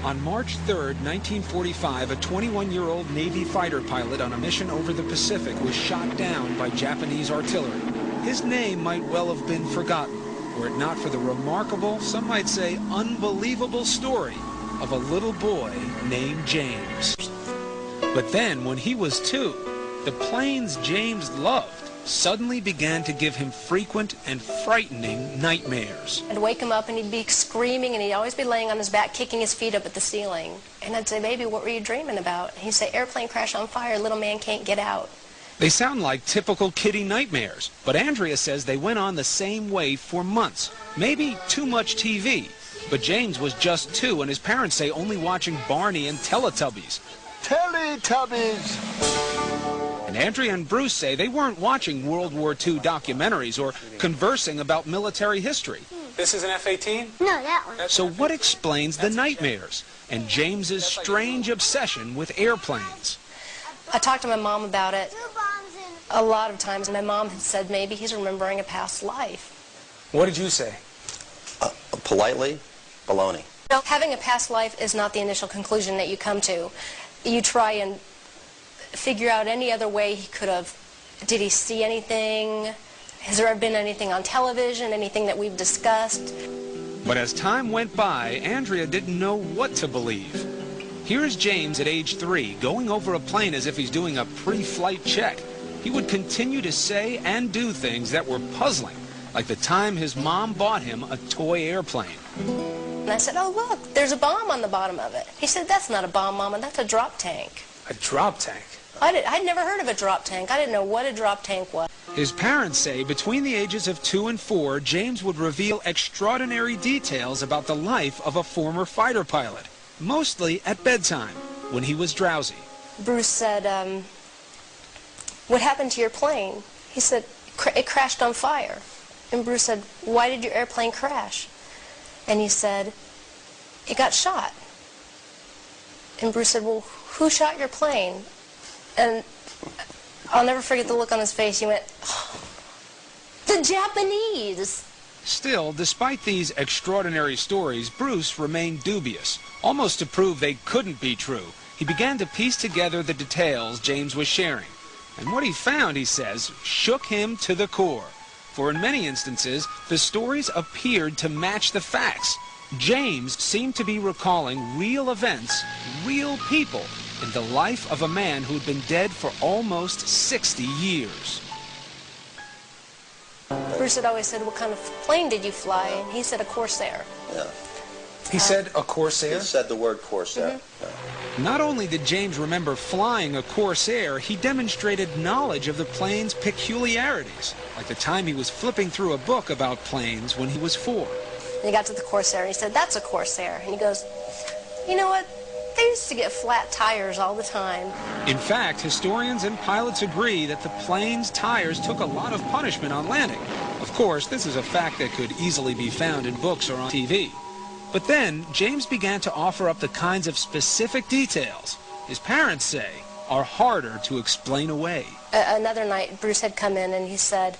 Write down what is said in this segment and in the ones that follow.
On March 3rd, 1945, a 21-year-old Navy fighter pilot on a mission over the Pacific was shot down by Japanese artillery. His name might well have been forgotten, were it not for the remarkable, some might say unbelievable story of a little boy named James. But then, when he was 2, the planes James loved suddenly began to give him frequent and frightening nightmares. I'd wake him up and he'd be screaming and he'd always be laying on his back kicking his feet up at the ceiling. And I'd say, "Baby, what were you dreaming about?" And he'd say, "Airplane crash on fire, little man can't get out." They sound like typical kiddie nightmares, but Andrea says they went on the same way for months. Maybe too much TV. But James was just 2 and his parents say only watching Barney and Teletubbies. Teletubbies! And Andrea and Bruce say they weren't watching World War II documentaries or conversing about military history. This is an F-18? No, that one. So what explains the nightmares and James's strange obsession with airplanes? I talked to my mom about it a lot of times. My mom had said maybe he's remembering a past life. What did you say? Politely, baloney. No, having a past life is not the initial conclusion that you come to. You try and figure out any other way he could have. Did he see anything? Has there been anything on television, anything that we've discussed? But as time went by, Andrea didn't know what to believe. Here's James at age 3, going over a plane as if he's doing a pre-flight check. He would continue to say and do things that were puzzling, like the time his mom bought him a toy airplane. And I said, "Oh, look, there's a bomb on the bottom of it." He said, "That's not a bomb, Mama, that's a drop tank." A drop tank? I'd never heard of a drop tank. I didn't know what a drop tank was. His parents say between the ages of 2 and 4, James would reveal extraordinary details about the life of a former fighter pilot, mostly at bedtime, when he was drowsy. Bruce said, "What happened to your plane?" He said, "It crashed on fire." And Bruce said, "Why did your airplane crash?" And he said, "It got shot." And Bruce said, "Well, who shot your plane?" And I'll never forget the look on his face. He went, "Oh, the Japanese!" Still, despite these extraordinary stories, Bruce remained dubious. Almost to prove they couldn't be true, he began to piece together the details James was sharing. And what he found, he says, shook him to the core. For in many instances, the stories appeared to match the facts. James seemed to be recalling real events, real people, in the life of a man who'd been dead for almost 60 years. Bruce had always said, "What kind of plane did you fly?" And he said, "A Corsair." Yeah. He said a Corsair? He said the word Corsair. Not only did James remember flying a Corsair, he demonstrated knowledge of the plane's peculiarities, like the time he was flipping through a book about planes when he was 4. And he got to the Corsair and he said, "That's a Corsair." And he goes, "You know what? They used to get flat tires all the time." In fact, historians and pilots agree that the plane's tires took a lot of punishment on landing. Of course, this is a fact that could easily be found in books or on TV. But then, James began to offer up the kinds of specific details his parents say are harder to explain away. Another night, Bruce had come in and he said,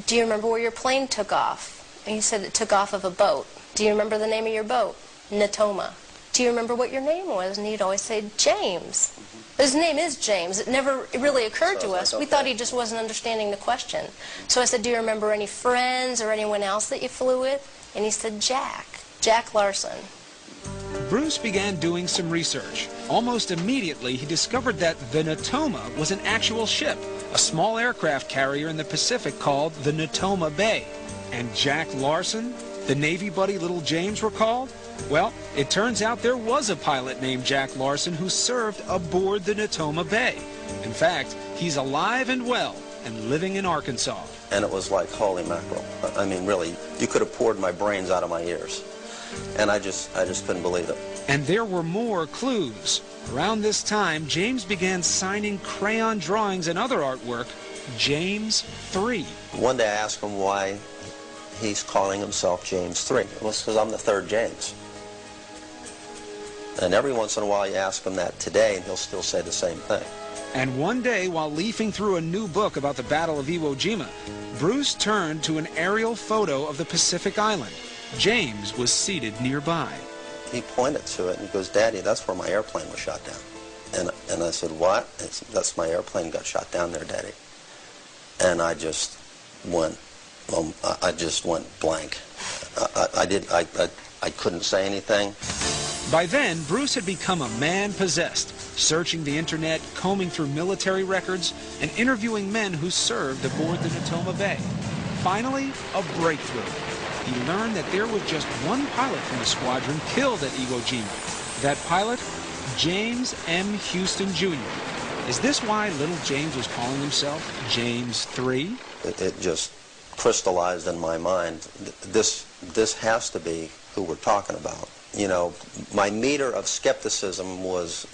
"Do you remember where your plane took off?" And he said, "It took off of a boat." "Do you remember the name of your boat?" "Natoma." "Do you remember what your name was?" And he'd always say, "James." His name is James. It never really occurred to us. We thought he just wasn't understanding the question. So I said, "Do you remember any friends or anyone else that you flew with?" And he said, Jack Larson. Bruce began doing some research. Almost immediately, he discovered that the Natoma was an actual ship, a small aircraft carrier in the Pacific called the Natoma Bay. And Jack Larson, the Navy buddy little James recalled? Well, it turns out there was a pilot named Jack Larson who served aboard the Natoma Bay. In fact, he's alive and well and living in Arkansas. And it was like, holy mackerel. I mean, really, you could have poured my brains out of my ears. And I just couldn't believe it. And there were more clues. Around this time, James began signing crayon drawings and other artwork, James 3. One day I asked him why he's calling himself James 3. It was because I'm the 3rd James. And every once in a while you ask him that today, and he'll still say the same thing. And one day, while leafing through a new book about the Battle of Iwo Jima, Bruce turned to an aerial photo of the Pacific Island. James was seated nearby. he pointed to it and he goes, "Daddy, that's where my airplane was shot down." And I said, "What?" He said, "That's my airplane got shot down there, Daddy." And I just went blank. I couldn't say anything. By then, Bruce had become a man possessed, searching the internet, combing through military records, and interviewing men who served aboard the Natoma Bay. Finally, a breakthrough. He learned that there was just one pilot from the squadron killed at Iwo Jima. That pilot, James M. Houston Jr. Is this why little James was calling himself James III? It just crystallized in my mind. This has to be who we're talking about. You know, my meter of skepticism was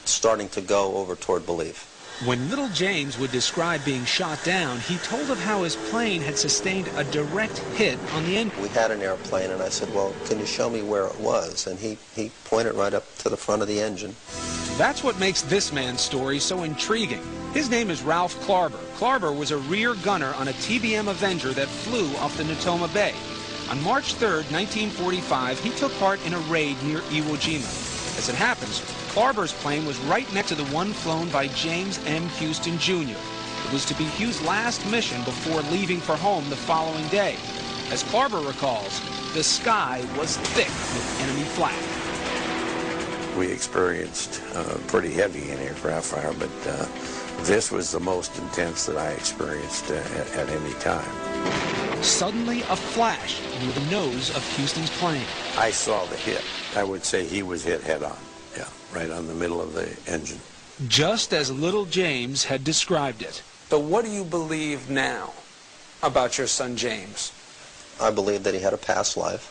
starting to go over toward belief. When little James would describe being shot down, he told of how his plane had sustained a direct hit on the engine. We had an airplane, and I said, "Well, can you show me where it was?" And he pointed right up to the front of the engine. That's what makes this man's story so intriguing. His name is Ralph Clarber. Clarber was a rear gunner on a TBM Avenger that flew off the Natoma Bay. On March 3rd, 1945, he took part in a raid near Iwo Jima. As it happens, Clarber's plane was right next to the one flown by James M. Houston Jr. It was to be Hugh's last mission before leaving for home the following day. As Clarber recalls, the sky was thick with enemy flak. We experienced pretty heavy anti-aircraft fire, but this was the most intense that I experienced at any time. Suddenly, a flash near the nose of Houston's plane. I saw the hit. I would say he was hit head-on, yeah, right on the middle of the engine. Just as little James had described it. So what do you believe now about your son James? I believe that he had a past life.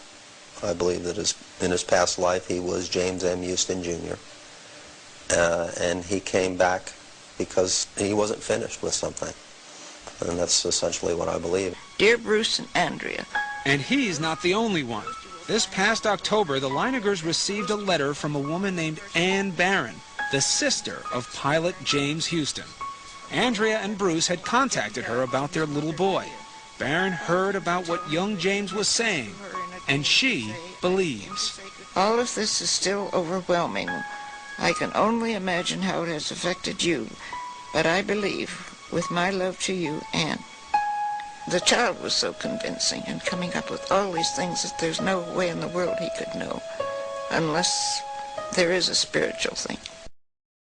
I believe that in his past life he was James M. Houston Jr. And he came back because he wasn't finished with something. And that's essentially what I believe. Dear Bruce and Andrea. And he's not the only one. This past October, the Leinegers received a letter from a woman named Ann Barron, the sister of pilot James Houston. Andrea and Bruce had contacted her about their little boy. Barron heard about what young James was saying, and she believes. All of this is still overwhelming. I can only imagine how it has affected you, but I believe, with my love to you, Anne. The child was so convincing and coming up with all these things that there's no way in the world he could know, unless there is a spiritual thing.